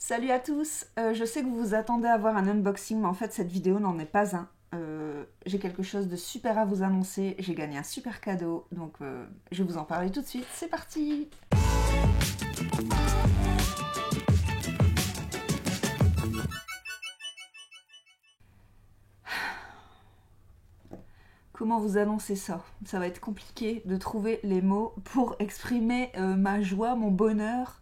Salut à tous. Je sais que vous vous attendez à voir un unboxing, mais en fait cette vidéo n'en est pas un. J'ai quelque chose de super à vous annoncer, j'ai gagné un super cadeau, donc je vais vous en parler tout de suite, c'est parti. Comment vous annoncer ça? Ça va être compliqué de trouver les mots pour exprimer ma joie, mon bonheur.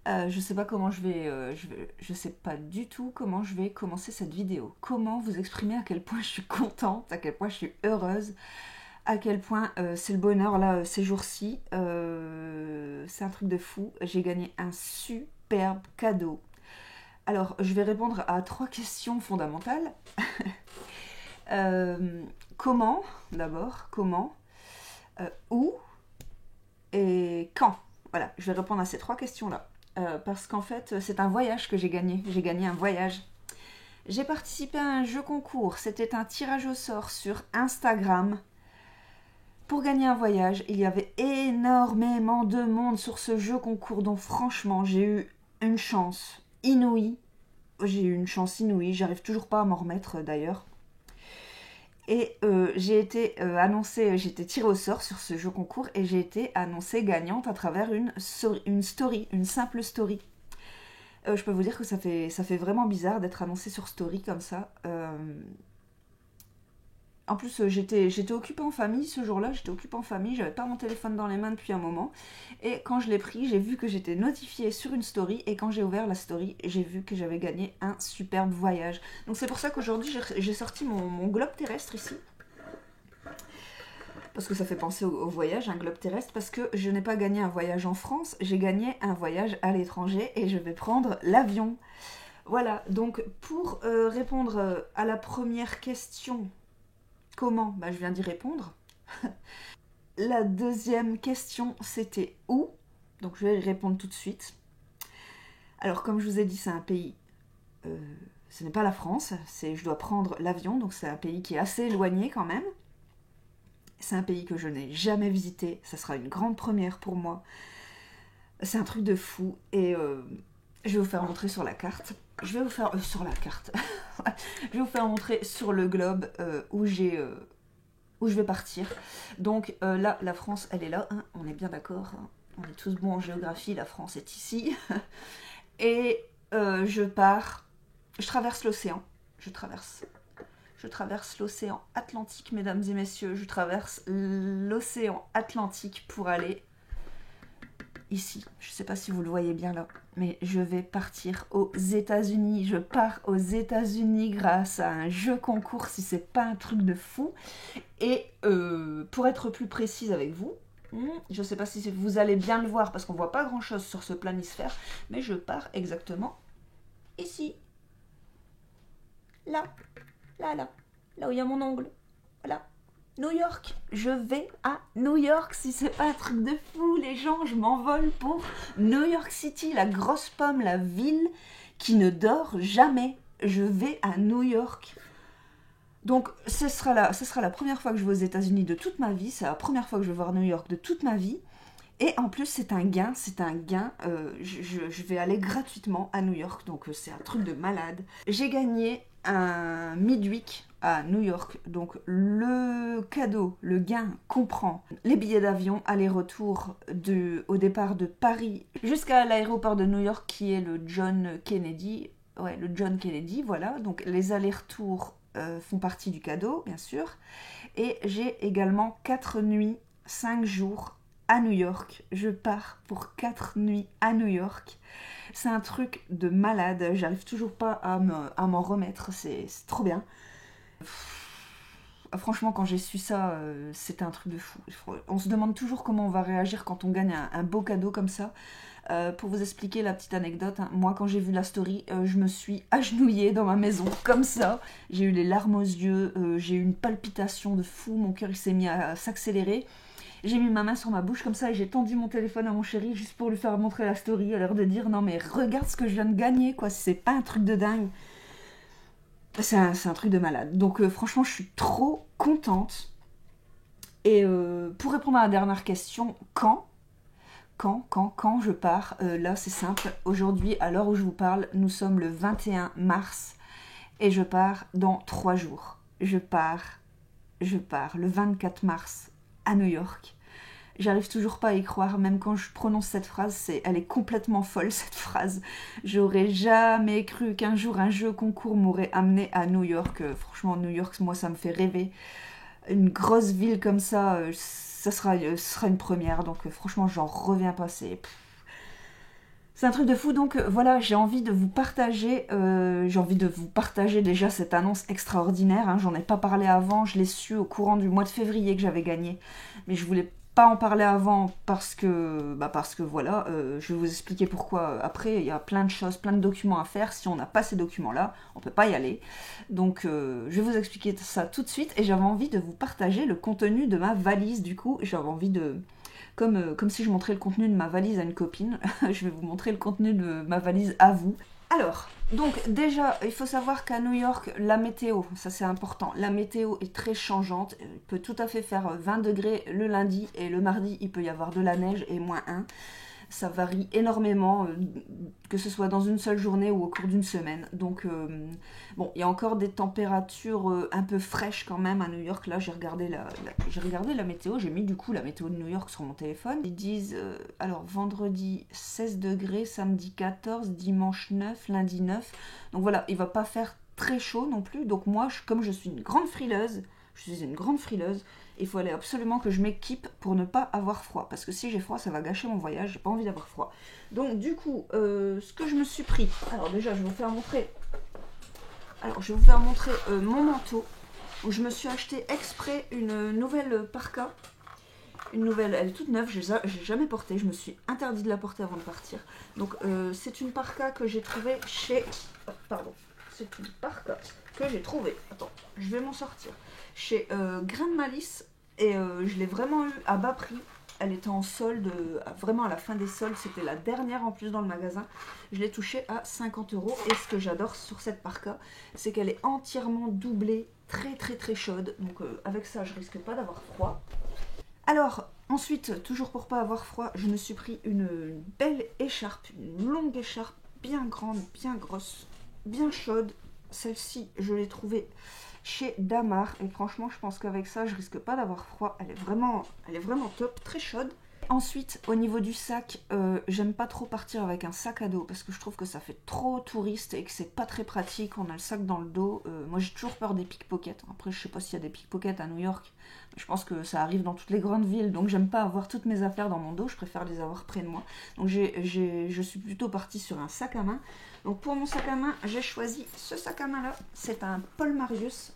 Je sais pas comment je sais pas du tout comment je vais commencer cette vidéo. Comment vous exprimer à quel point je suis contente, à quel point je suis heureuse, à quel point c'est le bonheur là ces jours-ci. C'est un truc de fou. J'ai gagné un superbe cadeau. Alors, je vais répondre à 3 questions fondamentales. Euh, comment, d'abord, comment, où et quand. Voilà, je vais répondre à ces 3 questions-là. Parce qu'en fait, c'est un voyage que j'ai gagné. J'ai gagné un voyage. J'ai participé à un jeu concours. C'était un tirage au sort sur Instagram. Pour gagner un voyage, il y avait énormément de monde sur ce jeu concours. Donc franchement, j'ai eu une chance inouïe. J'ai eu une chance inouïe. J'arrive toujours pas à m'en remettre d'ailleurs. Et j'ai été annoncée, j'ai été tirée au sort sur ce jeu concours et j'ai été annoncée gagnante à travers une story, une simple story. Je peux vous dire que ça fait vraiment bizarre d'être annoncée sur story comme ça. En plus, j'étais occupée en famille ce jour-là, j'étais occupée en famille, j'avais pas mon téléphone dans les mains depuis un moment. Et quand je l'ai pris, j'ai vu que j'étais notifiée sur une story. Et quand j'ai ouvert la story, j'ai vu que j'avais gagné un superbe voyage. Donc c'est pour ça qu'aujourd'hui, j'ai sorti mon globe terrestre ici. Parce que ça fait penser au voyage, un globe terrestre. Parce que je n'ai pas gagné un voyage en France, j'ai gagné un voyage à l'étranger. Et je vais prendre l'avion. Voilà, donc pour répondre à la première question... Comment? Je viens d'y répondre. La deuxième question, c'était où? Donc je vais y répondre tout de suite. Alors comme je vous ai dit, c'est un pays... ce n'est pas la France, je dois prendre l'avion, donc c'est un pays qui est assez éloigné quand même. C'est un pays que je n'ai jamais visité, ça sera une grande première pour moi. C'est un truc de fou et je vais vous faire montrer sur la carte. Je vais vous faire... sur la carte. Je vais vous faire montrer sur le globe où je vais partir. Donc là, la France, elle est là, hein, on est bien d'accord. Hein, on est tous bons en géographie, la France est ici. Et je pars, je traverse l'océan. Je traverse l'océan Atlantique, mesdames et messieurs. Je traverse l'océan Atlantique pour aller ici. Je ne sais pas si vous le voyez bien là, mais je vais partir aux États-Unis. Je pars aux États-Unis grâce à un jeu concours, si c'est pas un truc de fou. Et pour être plus précise avec vous, je ne sais pas si vous allez bien le voir parce qu'on voit pas grand chose sur ce planisphère, mais je pars exactement ici. Là, là où il y a mon ongle. Voilà. New York, je vais à New York, si c'est pas un truc de fou, les gens, je m'envole pour New York City, la grosse pomme, la ville qui ne dort jamais. Je vais à New York. Donc ce sera la première fois que je vais aux États-Unis de toute ma vie, c'est la première fois que je vais voir New York de toute ma vie. Et en plus, c'est un gain. Je vais aller gratuitement à New York, donc c'est un truc de malade. J'ai gagné un midweek à New York, donc le cadeau, le gain comprend les billets d'avion aller-retour au départ de Paris jusqu'à l'aéroport de New York qui est le John Kennedy. Ouais, le John Kennedy, voilà. Donc les allers-retours font partie du cadeau, bien sûr. Et j'ai également 4 nuits, 5 jours à New York. Je pars pour 4 nuits à New York. C'est un truc de malade. J'arrive toujours pas à m'en remettre. C'est trop bien. Franchement, quand j'ai su ça, c'était un truc de fou. On se demande toujours comment on va réagir quand on gagne un beau cadeau comme ça. Pour vous expliquer la petite anecdote, hein, moi quand j'ai vu la story, je me suis agenouillée dans ma maison, comme ça. J'ai eu les larmes aux yeux, j'ai eu une palpitation de fou, mon cœur il s'est mis à s'accélérer. J'ai mis ma main sur ma bouche comme ça et j'ai tendu mon téléphone à mon chéri juste pour lui faire montrer la story, à l'air de dire non mais regarde ce que je viens de gagner quoi, c'est pas un truc de dingue. C'est un truc de malade. Donc franchement je suis trop contente. Et pour répondre à la dernière question, quand je pars, là c'est simple. Aujourd'hui, à l'heure où je vous parle, nous sommes le 21 mars et je pars dans 3 jours. Je pars le 24 mars à New York. J'arrive toujours pas à y croire, même quand je prononce cette phrase, elle est complètement folle cette phrase. J'aurais jamais cru qu'un jour un jeu concours m'aurait amené à New York. Franchement, New York, moi ça me fait rêver. Une grosse ville comme ça, ce sera une première, donc franchement j'en reviens pas. C'est un truc de fou, donc voilà, j'ai envie de vous partager déjà cette annonce extraordinaire, hein. J'en ai pas parlé avant, je l'ai su au courant du mois de février que j'avais gagné, mais je voulais pas en parler avant parce que voilà, je vais vous expliquer pourquoi après. Il y a plein de choses, plein de documents à faire. Si on n'a pas ces documents-là, on peut pas y aller. Donc je vais vous expliquer ça tout de suite et j'avais envie de vous partager le contenu de ma valise. Du coup, j'avais envie de... Comme si je montrais le contenu de ma valise à une copine, je vais vous montrer le contenu de ma valise à vous. Alors, donc déjà, il faut savoir qu'à New York, la météo, ça c'est important, la météo est très changeante. Il peut tout à fait faire 20 degrés le lundi et le mardi, il peut y avoir de la neige et -1. Ça varie énormément, que ce soit dans une seule journée ou au cours d'une semaine. Donc, bon, il y a encore des températures un peu fraîches quand même à New York. Là, j'ai regardé la météo, j'ai mis du coup la météo de New York sur mon téléphone. Ils disent, alors, vendredi 16 degrés, samedi 14, dimanche 9, lundi 9. Donc voilà, il va pas faire très chaud non plus. Donc moi, comme je suis une grande frileuse, il faut aller absolument que je m'équipe pour ne pas avoir froid. Parce que si j'ai froid, ça va gâcher mon voyage. J'ai pas envie d'avoir froid. Donc du coup, ce que je me suis pris... Alors déjà, je vais vous faire montrer... mon manteau. Où je me suis acheté exprès une nouvelle parka. Une nouvelle, elle est toute neuve, j'ai jamais portée. Je me suis interdit de la porter avant de partir. Donc c'est une parka que j'ai trouvée chez... Pardon. C'est une parka que j'ai trouvée. Attends, je vais m'en sortir. Chez Grain de Malice. Et je l'ai vraiment eu à bas prix. Elle était en solde, vraiment à la fin des soldes. C'était la dernière en plus dans le magasin. Je l'ai touchée à 50 €. Et ce que j'adore sur cette parka, c'est qu'elle est entièrement doublée, très très très chaude. Donc avec ça, je risque pas d'avoir froid. Alors, ensuite, toujours pour pas avoir froid, je me suis pris une belle écharpe, une longue écharpe, bien grande, bien grosse, bien chaude. Celle-ci, je l'ai trouvée chez Damar et franchement je pense qu'avec ça je risque pas d'avoir froid. Elle est vraiment top, très chaude. Ensuite au niveau du sac, j'aime pas trop partir avec un sac à dos parce que je trouve que ça fait trop touriste et que c'est pas très pratique. On a le sac dans le dos. Moi j'ai toujours peur des pickpockets. Après je sais pas s'il y a des pickpockets à New York, je pense que ça arrive dans toutes les grandes villes, donc j'aime pas avoir toutes mes affaires dans mon dos, je préfère les avoir près de moi. Donc je suis plutôt partie sur un sac à main. Donc pour mon sac à main, j'ai choisi ce sac à main là. C'est un Paul Marius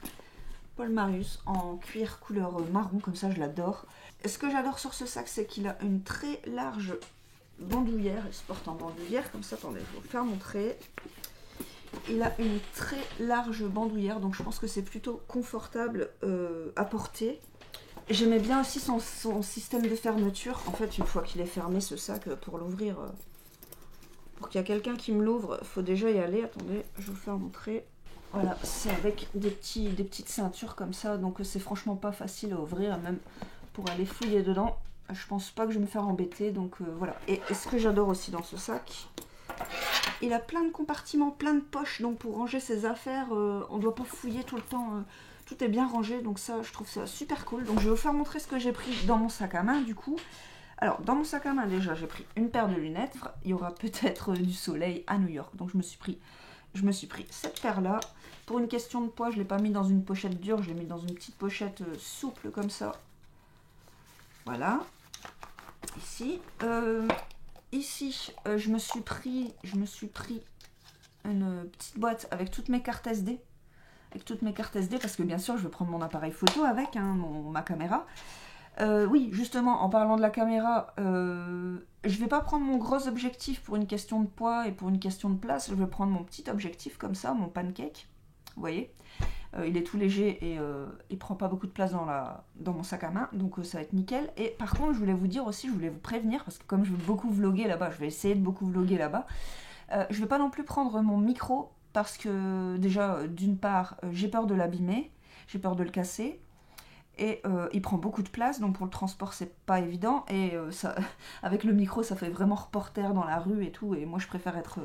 en cuir couleur marron, comme ça je l'adore. Ce que j'adore sur ce sac, c'est qu'il a une très large bandoulière. Il se porte en bandoulière, comme ça, attendez, je vais vous faire montrer. Il a une très large bandoulière, donc je pense que c'est plutôt confortable à porter. J'aimais bien aussi son système de fermeture. En fait, une fois qu'il est fermé, ce sac, pour l'ouvrir, pour qu'il y ait quelqu'un qui me l'ouvre, il faut déjà y aller. Attendez, je vais vous faire montrer. Voilà, c'est avec des petites ceintures comme ça, donc c'est franchement pas facile à ouvrir, même pour aller fouiller dedans. Je pense pas que je vais me faire embêter, donc voilà. Et ce que j'adore aussi dans ce sac, il a plein de compartiments, plein de poches, donc pour ranger ses affaires, on doit pas fouiller tout le temps, tout est bien rangé, donc ça, je trouve ça super cool. Donc je vais vous faire montrer ce que j'ai pris dans mon sac à main, du coup. Alors, dans mon sac à main, déjà, j'ai pris une paire de lunettes. Il y aura peut-être du soleil à New York, donc je me suis pris cette paire-là. Pour une question de poids, je ne l'ai pas mis dans une pochette dure, je l'ai mis dans une petite pochette souple comme ça. Voilà. Ici. Je me suis pris une petite boîte avec toutes mes cartes SD. Parce que bien sûr, je vais prendre mon appareil photo avec, hein, ma caméra. Oui, justement, en parlant de la caméra, je vais pas prendre mon gros objectif pour une question de poids et pour une question de place. Je vais prendre mon petit objectif comme ça, mon pancake. Vous voyez, il est tout léger et il prend pas beaucoup de place dans mon sac à main, donc ça va être nickel. Et par contre, je voulais vous dire aussi, je voulais vous prévenir, parce que comme je vais beaucoup vlogger là-bas, je vais essayer de beaucoup vlogger là-bas, je vais pas non plus prendre mon micro, parce que déjà, d'une part, j'ai peur de l'abîmer, j'ai peur de le casser. Et il prend beaucoup de place, donc pour le transport c'est pas évident, et ça, avec le micro ça fait vraiment reporter dans la rue et tout, et moi je préfère être...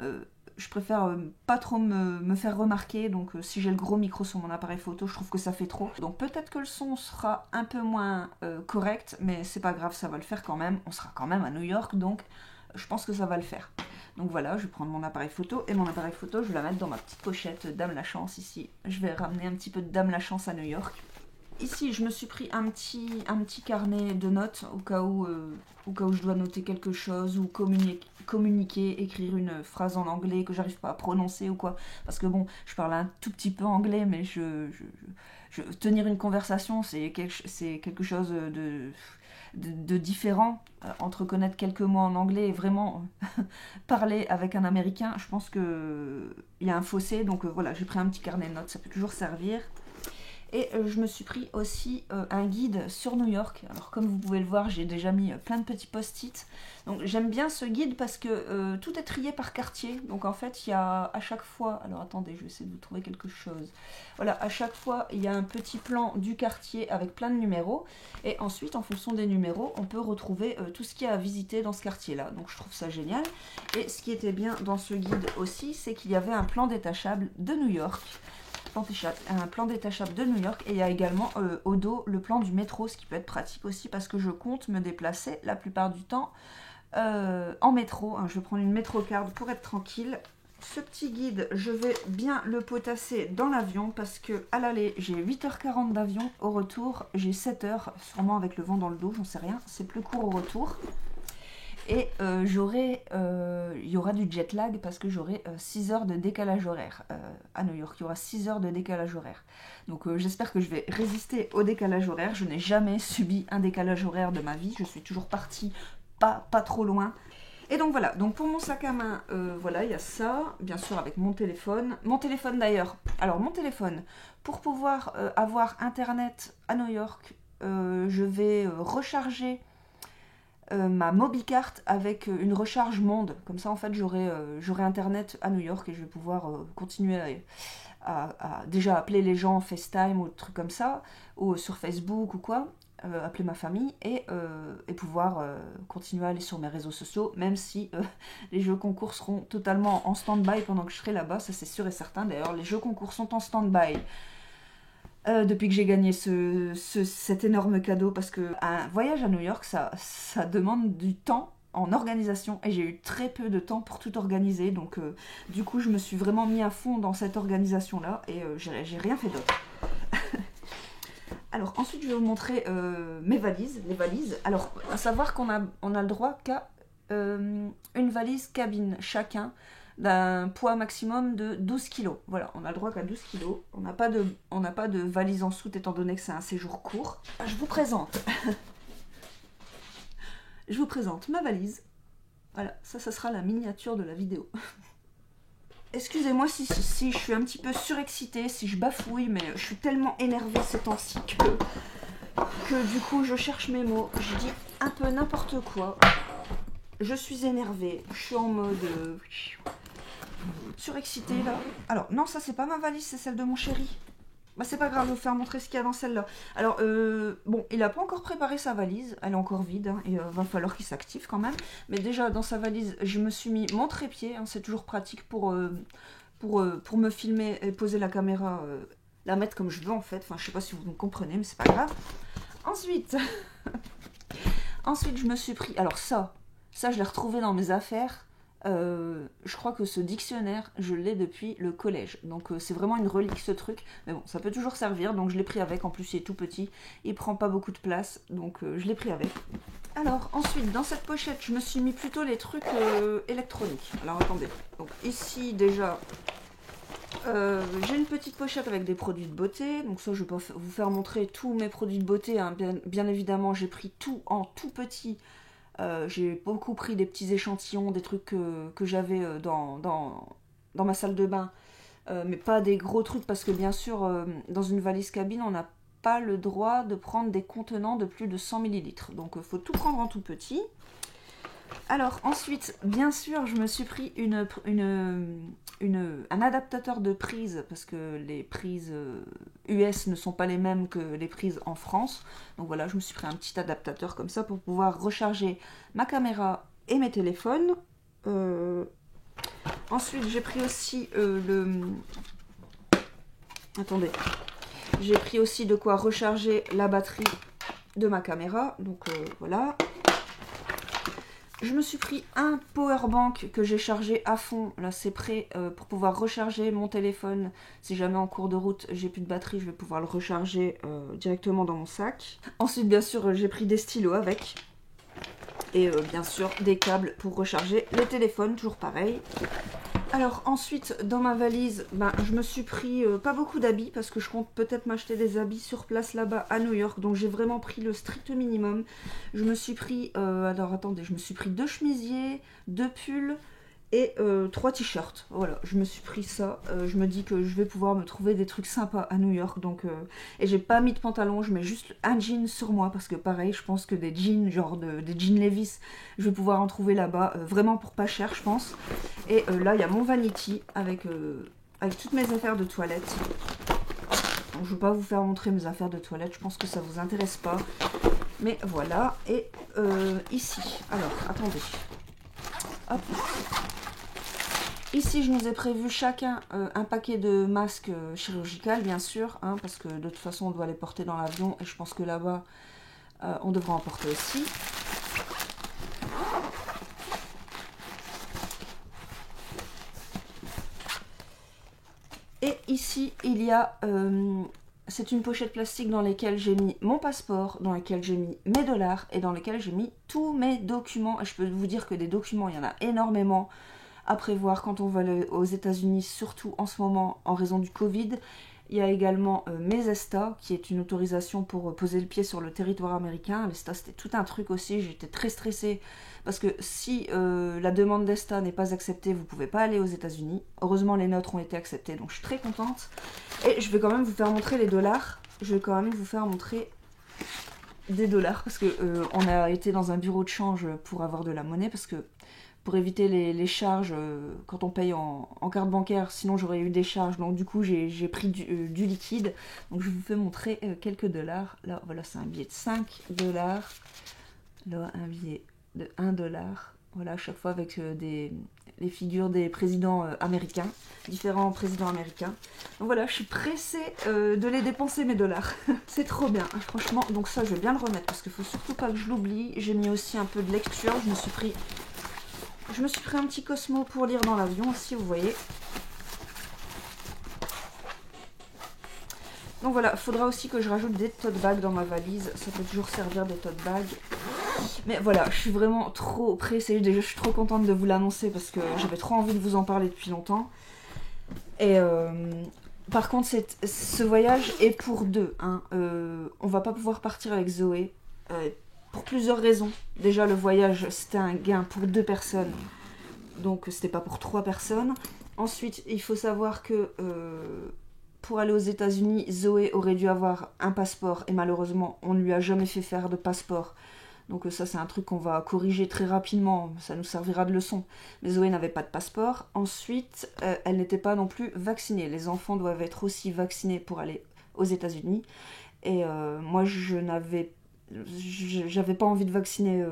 je préfère pas trop me faire remarquer, donc si j'ai le gros micro sur mon appareil photo, je trouve que ça fait trop. Donc peut-être que le son sera un peu moins correct, mais c'est pas grave, ça va le faire quand même. On sera quand même à New York, donc je pense que ça va le faire. Donc voilà, je vais prendre mon appareil photo, et mon appareil photo, je vais la mettre dans ma petite pochette Dame la Chance ici. Je vais ramener un petit peu de Dame la Chance à New York. Ici, je me suis pris un petit carnet de notes au cas où je dois noter quelque chose ou communiquer, écrire une phrase en anglais que j'arrive pas à prononcer ou quoi. Parce que bon, je parle un tout petit peu anglais, mais tenir une conversation, c'est quelque chose de différent. Entre connaître quelques mots en anglais et vraiment parler avec un Américain, je pense qu'il y a un fossé. Donc voilà, j'ai pris un petit carnet de notes, ça peut toujours servir. Et je me suis pris aussi un guide sur New York. Alors comme vous pouvez le voir, j'ai déjà mis plein de petits post-it. Donc j'aime bien ce guide parce que tout est trié par quartier. Donc en fait, il y a à chaque fois... Alors attendez, je vais essayer de vous trouver quelque chose. Voilà, à chaque fois, il y a un petit plan du quartier avec plein de numéros. Et ensuite, en fonction des numéros, on peut retrouver tout ce qu'il y a à visiter dans ce quartier-là. Donc je trouve ça génial. Et ce qui était bien dans ce guide aussi, c'est qu'il y avait un plan détachable de New York. Un plan détachable de New York, et il y a également au dos le plan du métro, ce qui peut être pratique aussi parce que je compte me déplacer la plupart du temps en métro. Je vais prendre une métrocard pour être tranquille. Ce petit guide, je vais bien le potasser dans l'avion parce que à l'aller j'ai 8h40 d'avion, au retour j'ai 7h, sûrement avec le vent dans le dos, j'en sais rien, c'est plus court au retour. Et il y aura du jet lag parce que j'aurai 6 heures de décalage horaire à New York. Il y aura 6 heures de décalage horaire. Donc j'espère que je vais résister au décalage horaire. Je n'ai jamais subi un décalage horaire de ma vie. Je suis toujours partie pas trop loin. Et donc voilà, donc pour mon sac à main, voilà, il y a ça, bien sûr avec mon téléphone. Mon téléphone d'ailleurs, alors mon téléphone, pour pouvoir avoir internet à New York, je vais recharger ma MobiCart avec une recharge monde. Comme ça, en fait, j'aurai internet à New York et je vais pouvoir continuer à déjà appeler les gens en FaceTime ou des trucs comme ça, ou sur Facebook ou quoi, appeler ma famille et pouvoir continuer à aller sur mes réseaux sociaux, même si les jeux concours seront totalement en stand-by pendant que je serai là-bas, ça c'est sûr et certain. D'ailleurs, les jeux concours sont en stand-by. Depuis que j'ai gagné cet énorme cadeau, parce qu'un voyage à New York, ça demande du temps en organisation, et j'ai eu très peu de temps pour tout organiser, donc du coup je me suis vraiment mis à fond dans cette organisation-là, et j'ai rien fait d'autre. Alors ensuite je vais vous montrer les valises. Alors à savoir qu'on a le droit qu'à une valise cabine chacun, d'un poids maximum de 12 kg. Voilà, on a le droit qu'à 12 kg. On n'a pas de valise en soute étant donné que c'est un séjour court. Je vous présente. Je vous présente ma valise. Voilà, ça sera la miniature de la vidéo. Excusez-moi si je suis un petit peu surexcitée, si je bafouille, mais je suis tellement énervée ces temps-ci que du coup je cherche mes mots. Je dis un peu n'importe quoi. Je suis énervée. Je suis en mode... surexcitée là. Alors non, ça c'est pas ma valise, c'est celle de mon chéri. Bah c'est pas grave, je vais vous faire montrer ce qu'il y a dans celle-là. Alors bon, il a pas encore préparé sa valise, elle est encore vide, hein, et va falloir qu'il s'active quand même. Mais déjà dans sa valise, je me suis mis mon trépied, hein, c'est toujours pratique pour me filmer et poser la caméra, la mettre comme je veux en fait. Enfin je sais pas si vous me comprenez, mais c'est pas grave. Ensuite, je me suis pris, alors ça je l'ai retrouvé dans mes affaires. Je crois que ce dictionnaire, je l'ai depuis le collège. Donc c'est vraiment une relique ce truc. Mais bon, ça peut toujours servir. Donc je l'ai pris avec. En plus, il est tout petit. Il prend pas beaucoup de place. Donc je l'ai pris avec. Alors ensuite, dans cette pochette, je me suis mis plutôt les trucs électroniques. Alors attendez. Donc ici déjà, j'ai une petite pochette avec des produits de beauté. Donc ça, je peux vous faire montrer tous mes produits de beauté, hein. Bien évidemment, j'ai pris tout en tout petit. J'ai beaucoup pris des petits échantillons, des trucs que j'avais dans ma salle de bain, mais pas des gros trucs parce que bien sûr, dans une valise cabine, on n'a pas le droit de prendre des contenants de plus de 100 ml. Donc il faut tout prendre en tout petit. Alors ensuite, bien sûr, je me suis pris une un adaptateur de prise, parce que les prises US ne sont pas les mêmes que les prises en France. Donc voilà, je me suis pris un petit adaptateur comme ça pour pouvoir recharger ma caméra et mes téléphones. Ensuite, j'ai pris aussi Attendez. J'ai pris aussi de quoi recharger la batterie de ma caméra. Donc voilà. Je me suis pris un powerbank que j'ai chargé à fond. Là, c'est prêt pour pouvoir recharger mon téléphone. Si jamais en cours de route, j'ai plus de batterie, je vais pouvoir le recharger directement dans mon sac. Ensuite, bien sûr, j'ai pris des stylos avec. Et bien sûr, des câbles pour recharger les téléphones, toujours pareil. Alors ensuite, dans ma valise, je me suis pris pas beaucoup d'habits parce que je compte peut-être m'acheter des habits sur place là-bas à New York. Donc j'ai vraiment pris le strict minimum. Je me suis pris, alors attendez, je me suis pris 2 chemisiers, 2 pulls et 3 t-shirts. Voilà, je me suis pris ça. Je me dis que je vais pouvoir me trouver des trucs sympas à New York. Donc, et j'ai pas mis de pantalon, je mets juste un jean sur moi parce que pareil, je pense que des jeans, genre des jeans Levi's, je vais pouvoir en trouver là-bas, vraiment pour pas cher, je pense. Et là, il y a mon vanity avec toutes mes affaires de toilette. Donc, je vais pas vous faire montrer mes affaires de toilette, je pense que ça vous intéresse pas. Mais voilà, et ici, alors, attendez. Hop. Ici, je nous ai prévu chacun un paquet de masques chirurgicaux, bien sûr, hein, parce que de toute façon, on doit les porter dans l'avion, et je pense que là-bas, on devra en porter aussi. Et ici, il y a... c'est une pochette plastique dans laquelle j'ai mis mon passeport, dans laquelle j'ai mis mes dollars, et dans laquelle j'ai mis tous mes documents. Et je peux vous dire que des documents, il y en a énormément à prévoir quand on va aux États-Unis, surtout en ce moment en raison du Covid. Il y a également mes ESTA, qui est une autorisation pour poser le pied sur le territoire américain. L'ESTA, c'était tout un truc aussi, j'étais très stressée, parce que si la demande d'ESTA n'est pas acceptée, vous ne pouvez pas aller aux États-Unis. Heureusement, les nôtres ont été acceptées, donc je suis très contente. Et je vais quand même vous faire montrer les dollars. Je vais quand même vous faire montrer des dollars, parce que on a été dans un bureau de change pour avoir de la monnaie, parce que pour éviter les charges quand on paye en carte bancaire, sinon j'aurais eu des charges, donc du coup j'ai pris du liquide. Donc je vous fais montrer quelques dollars. Là voilà, c'est un billet de 5 dollars, là un billet de 1 dollar, voilà, à chaque fois avec les figures des présidents américains, différents présidents américains. Donc voilà, je suis pressée de les dépenser mes dollars. C'est trop bien, hein, franchement. Donc ça, je vais bien le remettre parce qu'il faut surtout pas que je l'oublie. J'ai mis aussi un peu de lecture, je me suis pris un petit Cosmo pour lire dans l'avion aussi, vous voyez. Donc voilà, il faudra aussi que je rajoute des tote bags dans ma valise. Ça peut toujours servir des tote bags. Mais voilà, je suis vraiment trop pressée. Déjà, je suis trop contente de vous l'annoncer parce que j'avais trop envie de vous en parler depuis longtemps. Et par contre, ce voyage est pour deux. Hein. On va pas pouvoir partir avec Zoé. Pour plusieurs raisons. Déjà, le voyage, c'était un gain pour 2 personnes. Donc, c'était pas pour 3 personnes. Ensuite, il faut savoir que pour aller aux États-Unis, Zoé aurait dû avoir un passeport. Et malheureusement, on ne lui a jamais fait faire de passeport. Donc ça, c'est un truc qu'on va corriger très rapidement. Ça nous servira de leçon. Mais Zoé n'avait pas de passeport. Ensuite, elle n'était pas non plus vaccinée. Les enfants doivent être aussi vaccinés pour aller aux États-Unis. Et moi, j'avais pas envie de vacciner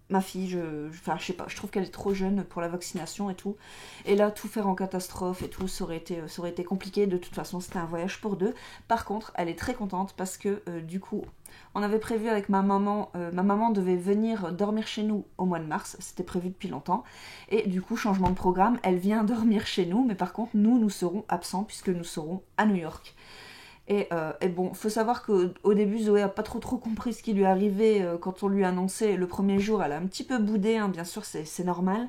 ma fille, enfin, je sais pas, je trouve qu'elle est trop jeune pour la vaccination et tout. Et là, tout faire en catastrophe et tout, ça aurait été compliqué. De toute façon, c'était un voyage pour 2. Par contre, elle est très contente parce que du coup, on avait prévu avec ma maman devait venir dormir chez nous au mois de mars, c'était prévu depuis longtemps. Et du coup, changement de programme, elle vient dormir chez nous, mais par contre, nous serons absents puisque nous serons à New York. Et bon, faut savoir qu'au début, Zoé a pas trop compris ce qui lui arrivait quand on lui a annoncé le premier jour. Elle a un petit peu boudé, hein, bien sûr, c'est normal.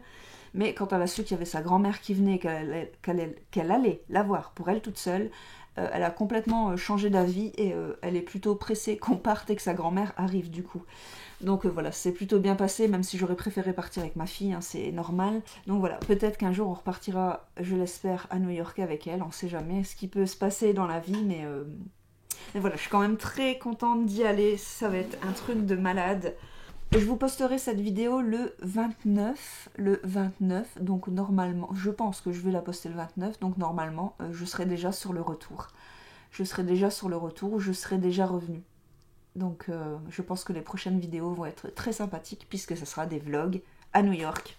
Mais quand elle a su qu'il y avait sa grand-mère qui venait, qu'elle allait la voir pour elle toute seule, elle a complètement changé d'avis et elle est plutôt pressée qu'on parte et que sa grand-mère arrive du coup. Donc voilà, c'est plutôt bien passé, même si j'aurais préféré partir avec ma fille, hein, c'est normal. Donc voilà, peut-être qu'un jour on repartira, je l'espère, à New York avec elle, on sait jamais ce qui peut se passer dans la vie, mais voilà, je suis quand même très contente d'y aller, ça va être un truc de malade. Je vous posterai cette vidéo le 29, donc normalement, je pense que je vais la poster le 29, donc normalement, je serai déjà sur le retour. Je serai déjà revenu. Donc je pense que les prochaines vidéos vont être très sympathiques puisque ce sera des vlogs à New York.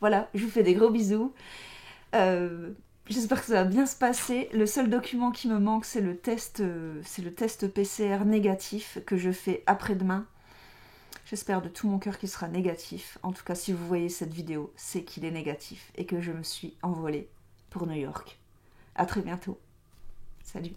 Voilà, je vous fais des gros bisous. J'espère que ça va bien se passer. Le seul document qui me manque, c'est le test PCR négatif que je fais après-demain. J'espère de tout mon cœur qu'il sera négatif. En tout cas, si vous voyez cette vidéo, c'est qu'il est négatif et que je me suis envolée pour New York. À très bientôt. Salut.